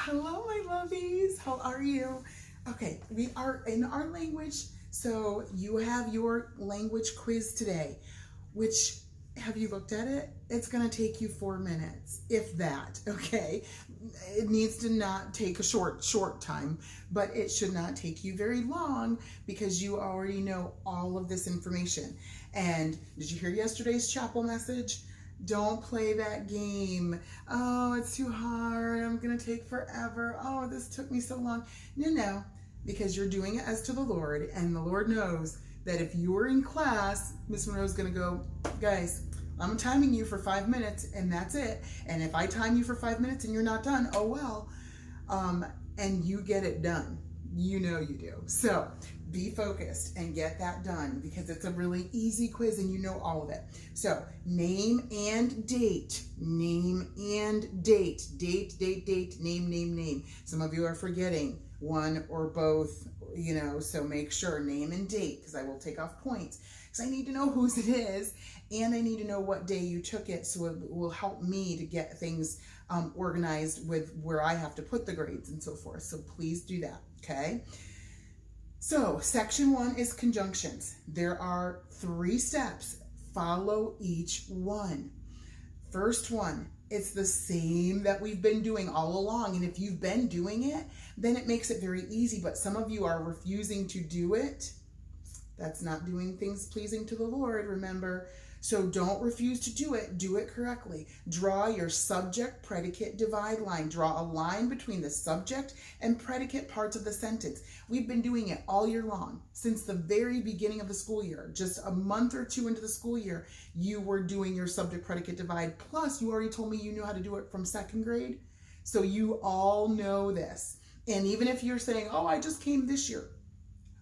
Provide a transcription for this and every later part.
Hello, my lovies. How are you? Okay, we are in our language. So you have your language quiz today, which have you looked at it? It's going to take you 4 minutes, if that, okay? It needs to not take a short time, but it should not take you very long because you already know all of this information. And did you hear yesterday's chapel message? Don't play that game. Oh, it's too hard. I'm going to take forever. Oh, this took me so long. No, because you're doing it as to the Lord, and the Lord knows that if you're in class, Miss Monroe is going to go, guys, I'm timing you for 5 minutes, and that's it. And if I time you for 5 minutes and you're not done, oh well. And you get it done. You know you do. So be focused and get that done because it's a really easy quiz and you know all of it. So name and date. Name and date. Date, name. Some of you are forgetting one or both, so make sure name and date because I will take off points because I need to know whose it is and I need to know what day you took it so it will help me to get things organized with where I have to put the grades and so forth. So please do that, okay? So section 1 is conjunctions. There are 3 steps. Follow each one. First one, it's the same that we've been doing all along. And if you've been doing it, then it makes it very easy. But some of you are refusing to do it. That's not doing things pleasing to the Lord, remember. So don't refuse to do it. Do it correctly. Draw your subject predicate divide line. Draw a line between the subject and predicate parts of the sentence. We've been doing it all year long since the very beginning of the school year. Just a month or 2 into the school year, you were doing your subject predicate divide. Plus, you already told me you knew how to do it from 2nd grade. So you all know this. And even if you're saying, oh, I just came this year,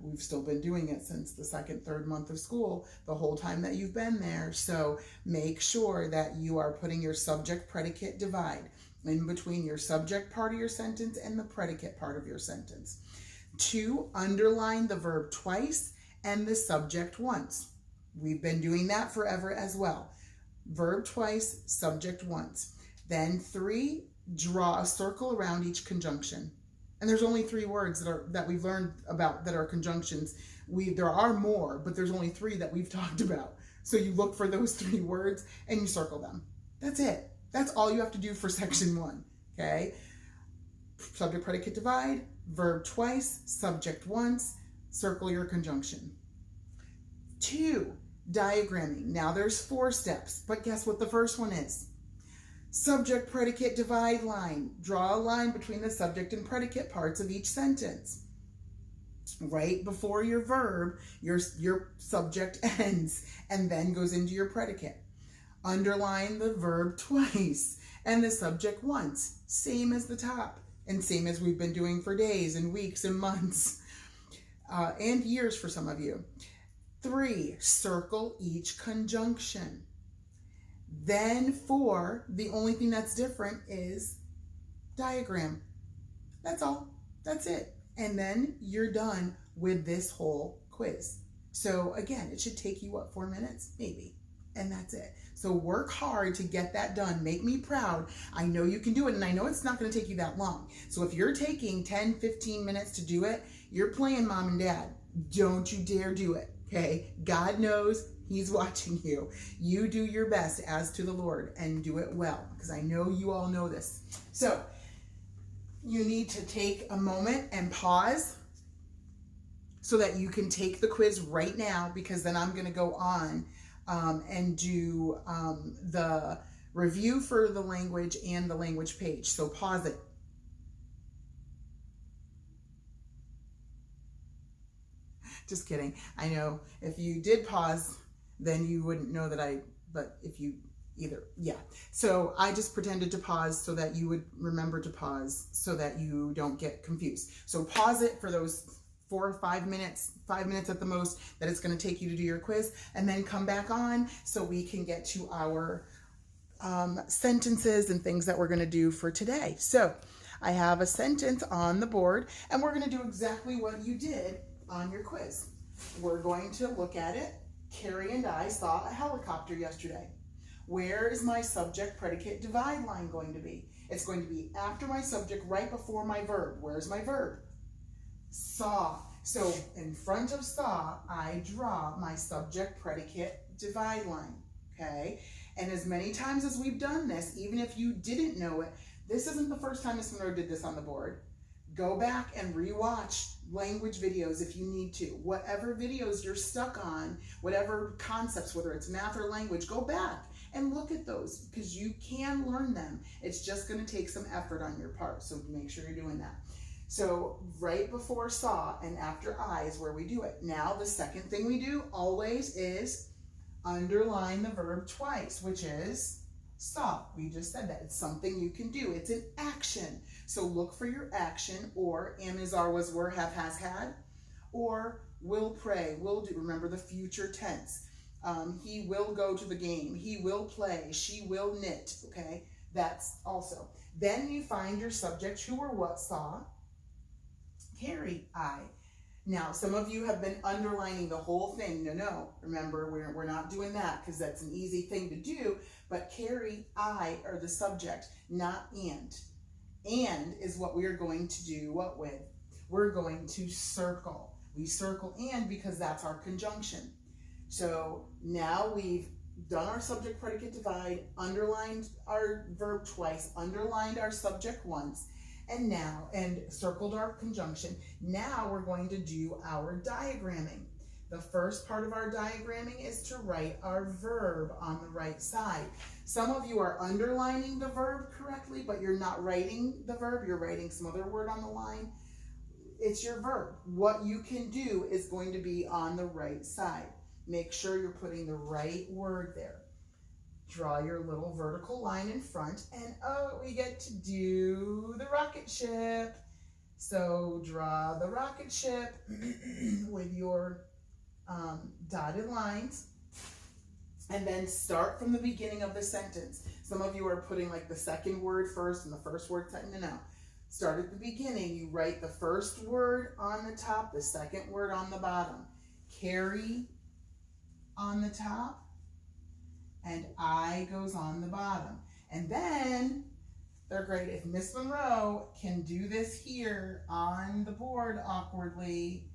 we've still been doing it since the 2nd, 3rd month of school, the whole time that you've been there. So make sure that you are putting your subject predicate divide in between your subject part of your sentence and the predicate part of your sentence. 2, underline the verb twice and the subject once. We've been doing that forever as well. Verb twice, subject once. Then 3, draw a circle around each conjunction. And there's only 3 words that we've learned about that are conjunctions. There are more, but there's only 3 that we've talked about. So you look for those 3 words and you circle them. That's it. That's all you have to do for section 1. Okay? Subject predicate divide, verb twice, subject once, circle your conjunction. 2, diagramming. Now there's 4 steps, but guess what the first one is? Subject predicate divide line. Draw a line between the subject and predicate parts of each sentence. Right before your verb, your subject ends and then goes into your predicate. Underline the verb twice and the subject once. Same as the top and same as we've been doing for days and weeks and months and years for some of you. 3, circle each conjunction. Then 4, the only thing that's different is diagram. That's all. That's it. And then you're done with this whole quiz. So again, it should take you, 4 minutes? Maybe. And that's it. So work hard to get that done. Make me proud. I know you can do it, and I know it's not going to take you that long. So if you're taking 10, 15 minutes to do it, you're playing mom and dad. Don't you dare do it, okay? God knows. He's watching you. You do your best as to the Lord and do it well because I know you all know this. So you need to take a moment and pause so that you can take the quiz right now because then I'm going to go on and do the review for the language and the language page. So pause it. Just kidding. I know if you did pause, then you wouldn't know that but if you yeah. So I just pretended to pause so that you would remember to pause so that you don't get confused. So pause it for those 4 or 5 minutes, 5 minutes at the most that it's going to take you to do your quiz, and then come back on so we can get to our sentences and things that we're going to do for today. So I have a sentence on the board and we're going to do exactly what you did on your quiz. We're going to look at it. Carrie and I saw a helicopter yesterday. Where is my subject predicate divide line going to be? It's going to be after my subject, right before my verb. Where's my verb? Saw. So in front of saw, I draw my subject predicate divide line, okay? And as many times as we've done this, even if you didn't know it, this isn't the first time Miss Monroe did this on the board. Go back and rewatch language videos if you need to. Whatever videos you're stuck on, whatever concepts, whether it's math or language, go back and look at those because you can learn them. It's just going to take some effort on your part, so make sure you're doing that. So right before saw and after I is where we do it. Now the second thing we do always is underline the verb twice, which is saw. We just said that. It's something you can do. It's an action. So look for your action, or am, is, are, was, were, have, has, had, or will pray, will do. Remember the future tense. He will go to the game. He will play. She will knit. Okay, that's also. Then you find your subject, who or what saw. Carry, I. Now, some of you have been underlining the whole thing. No. Remember, we're not doing that because that's an easy thing to do. But carry, I, are the subject, not and. And is what we are going to do what with? We're going to circle. We circle and because that's our conjunction. So now we've done our subject predicate divide, underlined our verb twice, underlined our subject once, and circled our conjunction. Now we're going to do our diagramming. The first part of our diagramming is to write our verb on the right side. Some of you are underlining the verb correctly, but you're not writing the verb. You're writing some other word on the line. It's your verb. What you can do is going to be on the right side. Make sure you're putting the right word there. Draw your little vertical line in front, and oh, we get to do the rocket ship. So draw the rocket ship with your dotted lines, and then start from the beginning of the sentence. Some of you are putting like the second word first and the first word second. No. Start at the beginning. You write the first word on the top, the second word on the bottom. Carry on the top, and I goes on the bottom. And then, they're great. If Miss Monroe can do this here on the board awkwardly,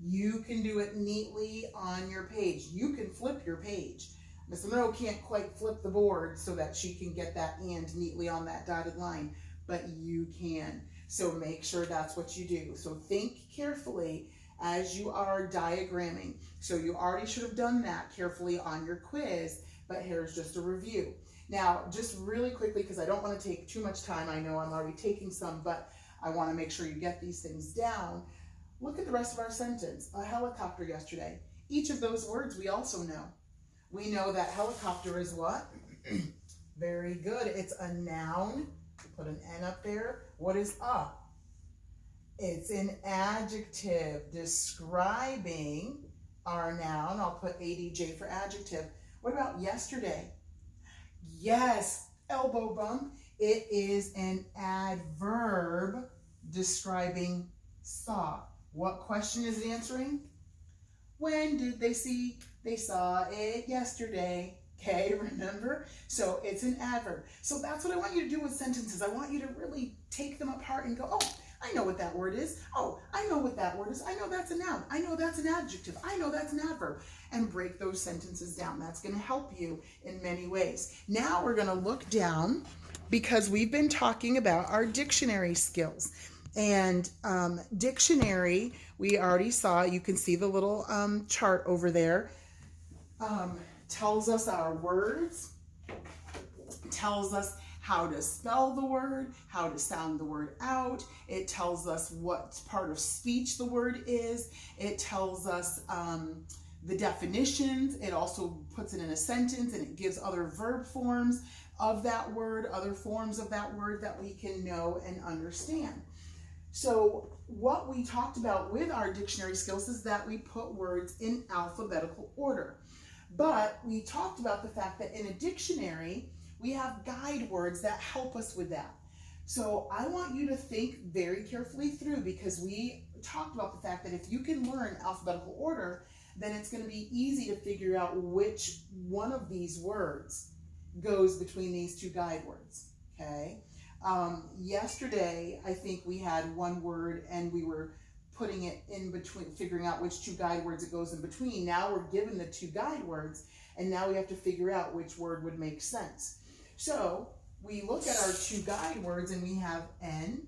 you can do it neatly on your page. You can flip your page. Miss Monroe can't quite flip the board so that she can get that and neatly on that dotted line, but you can. So make sure that's what you do. So think carefully as you are diagramming. So you already should have done that carefully on your quiz, but here's just a review. Now, just really quickly, because I don't want to take too much time. I know I'm already taking some, but I want to make sure you get these things down. Look at the rest of our sentence. A helicopter yesterday. Each of those words we also know. We know that helicopter is what? Very good. It's a noun. Put an N up there. What is a? It's an adjective describing our noun. I'll put ADJ for adjective. What about yesterday? Yes, elbow bump. It is an adverb describing saw. What question is it answering? When did they see? They saw it yesterday. Okay, remember? So it's an adverb. So that's what I want you to do with sentences. I want you to really take them apart and go, oh, I know what that word is. Oh, I know what that word is. I know that's a noun. I know that's an adjective. I know that's an adverb. And break those sentences down. That's going to help you in many ways. Now we're going to look down because we've been talking about our dictionary skills. And dictionary, we already saw, you can see the little chart over there, tells us our words, tells us how to spell the word, how to sound the word out. It tells us what part of speech the word is. It tells us the definitions. It also puts it in a sentence, and it gives other verb forms of that word, other forms of that word that we can know and understand. So what we talked about with our dictionary skills is that we put words in alphabetical order. But we talked about the fact that in a dictionary, we have guide words that help us with that. So I want you to think very carefully through, because we talked about the fact that if you can learn alphabetical order, then it's going to be easy to figure out which one of these words goes between these two guide words, okay? Yesterday, I think we had one word and we were putting it in between, figuring out which two guide words it goes in between. Now we're given the two guide words, and now we have to figure out which word would make sense. So we look at our two guide words and we have N,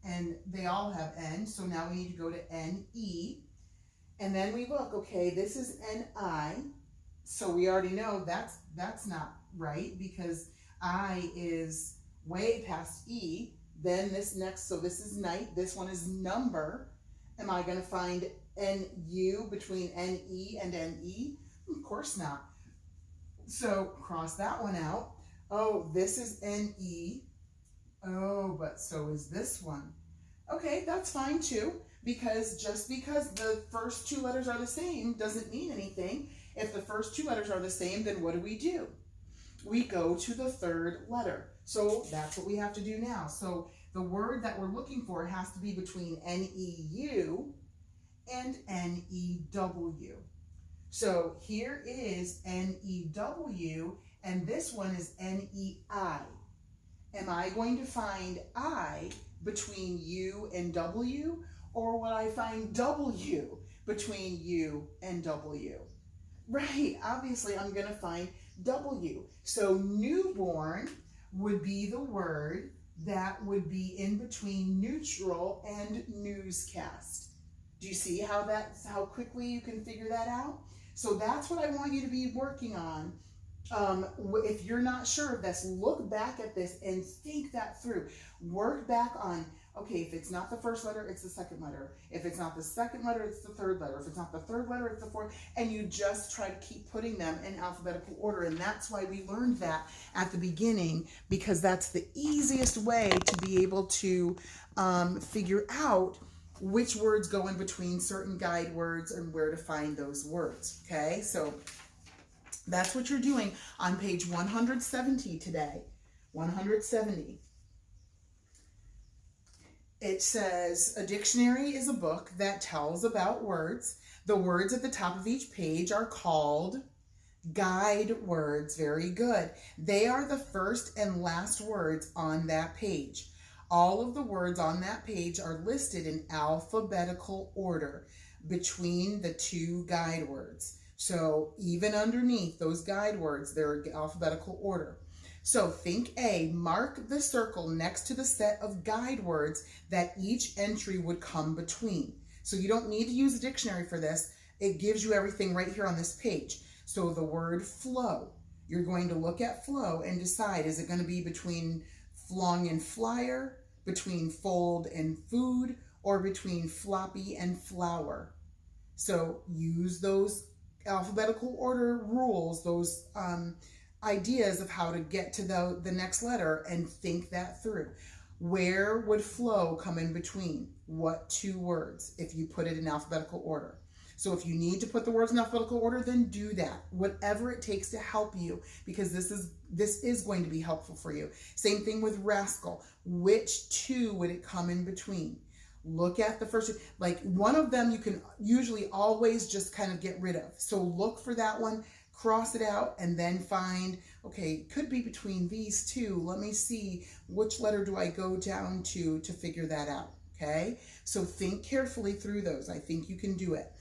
and they all have N. So now we need to go to N-E. And then we look, okay, this is N-I. So we already know that's not right because I is way past E. Then this next, so this is night, this one is number. Am I going to find N-U between N-E and N-E? Of course not. So cross that one out. Oh, this is N-E. Oh, but so is this one. Okay, that's fine too, because just because the first two letters are the same doesn't mean anything. If the first two letters are the same, then what do? We go to the third letter. So that's what we have to do now. So the word that we're looking for has to be between N-E-U and N-E-W. So here is N-E-W, and this one is N-E-I. Am I going to find I between U and W, or will I find W between U and W? Right, obviously I'm going to find W. So newborn would be the word that would be in between neutral and newscast. Do you see how quickly you can figure that out? So that's what I want you to be working on. If you're not sure of this, look back at this and think that through. Work back on, okay, if it's not the first letter, it's the second letter. If it's not the second letter, it's the third letter. If it's not the third letter, it's the fourth. And you just try to keep putting them in alphabetical order. And that's why we learned that at the beginning, because that's the easiest way to be able to figure out which words go in between certain guide words and where to find those words. Okay, so that's what you're doing on page 170 today. 170. It says, a dictionary is a book that tells about words. The words at the top of each page are called guide words. Very good. They are the first and last words on that page. All of the words on that page are listed in alphabetical order between the two guide words. So even underneath those guide words, they're alphabetical order. So think A, mark the circle next to the set of guide words that each entry would come between. So you don't need to use a dictionary for this. It gives you everything right here on this page. So the word flow, you're going to look at flow and decide, is it going to be between flung and flyer, between fold and food, or between floppy and flower? So use those alphabetical order rules, those ideas of how to get to the next letter, and think that through. Where would flow come in between? What two words if you put it in alphabetical order? So if you need to put the words in alphabetical order, then do that. Whatever it takes to help you, because this is going to be helpful for you. Same thing with rascal. Which two would it come in between? Look at the first, like one of them you can usually always just kind of get rid of. So look for that one, cross it out, and then find, okay, it could be between these two. Let me see, which letter do I go down to figure that out, okay? So think carefully through those. I think you can do it.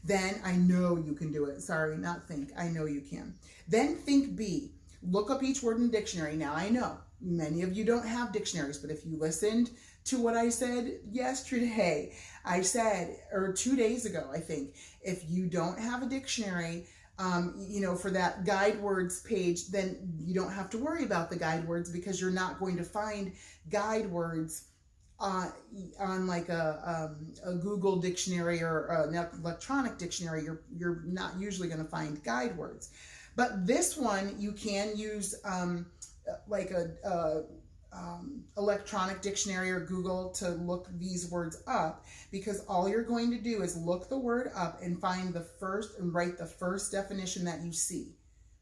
Then I know you can do it. Sorry, not think. I know you can. Then think B. Look up each word in the dictionary. Now I know many of you don't have dictionaries, but if you listened to what I said yesterday, I said, or 2 days ago, I think, if you don't have a dictionary, for that guide words page, then you don't have to worry about the guide words, because you're not going to find guide words on like a Google dictionary or an electronic dictionary. You're not usually going to find guide words. But this one, you can use like a electronic dictionary or Google to look these words up, because all you're going to do is look the word up and find the first and write the first definition that you see.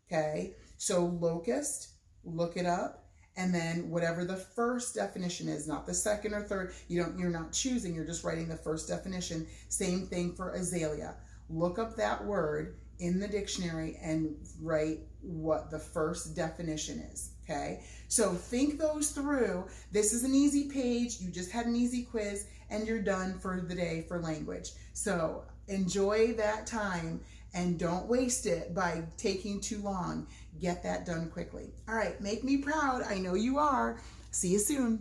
Okay, so locust, look it up, and then whatever the first definition is, not the second or third, you're not choosing, you're just writing the first definition. Same thing for azalea. Look up that word in the dictionary and write what the first definition is. Okay, so think those through. This is an easy page. You just had an easy quiz and you're done for the day for language. So enjoy that time and don't waste it by taking too long. Get that done quickly. All right, make me proud. I know you are. See you soon.